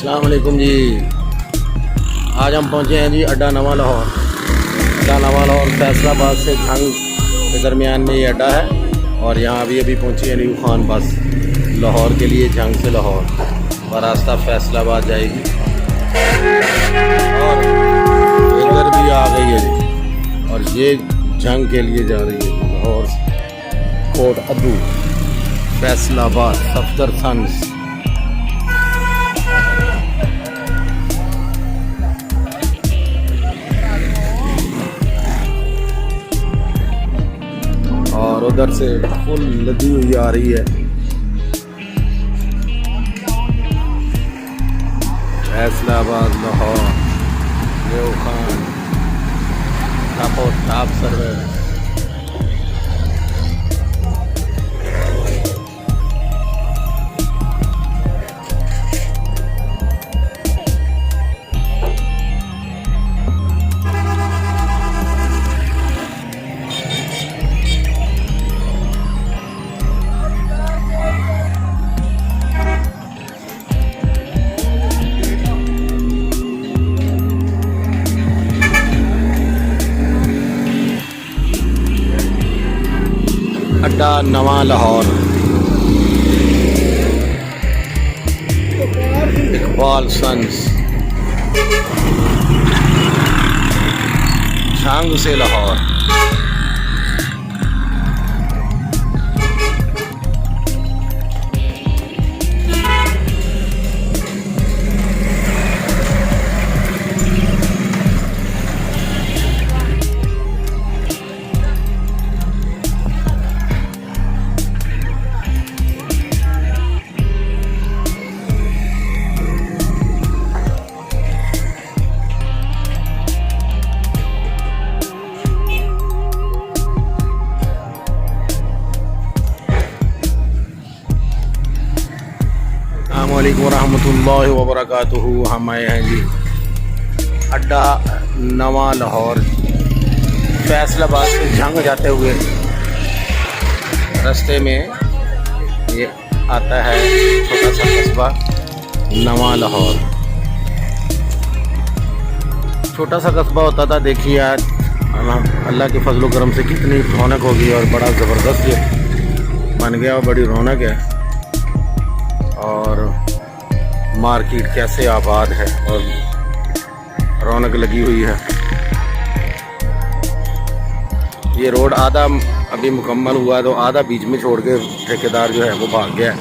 अस्सलाम वालेकुम जी। आज हम पहुंचे हैं जी अड्डा नवा लाहौर। अड्डा नवा लाहौर फैसलाबाद से झंग के दरमियान में ये अड्डा है और यहाँ अभी पहुंची है न्यू खान बस लाहौर के लिए, झंग से लाहौर और रास्ता फैसलाबाद जाएगी। और इधर भी आ गई है जी और ये झंग के लिए जा रही है लाहौर कोट अब्दू फैसलाबाद सफदर सन्स। और उधर से फुल लदी हुई आ रही है Faisalabad Lahore new Khan top survey. अड्डा नवा लाहौर इकबाल सन्स झंग से लाहौर। अस्सलामुअलैकुम वरहमतुल्लाहि वबरकातुहू। हम आए हैं जी अड्डा नवा लाहौर फैसलाबाद से झंग जाते हुए। रास्ते में ये आता है छोटा सा कस्बा नवा लाहौर। छोटा सा कस्बा होता था, देखिए आज अल्लाह के फजल करम से कितनी रौनक होगी और बड़ा ज़बरदस्त ये बन गया और बड़ी रौनक है। और मार्केट कैसे आबाद है और रौनक लगी हुई है। ये रोड आधा अभी मुकम्मल हुआ है तो आधा बीच में छोड़ के ठेकेदार जो है वो भाग गया है।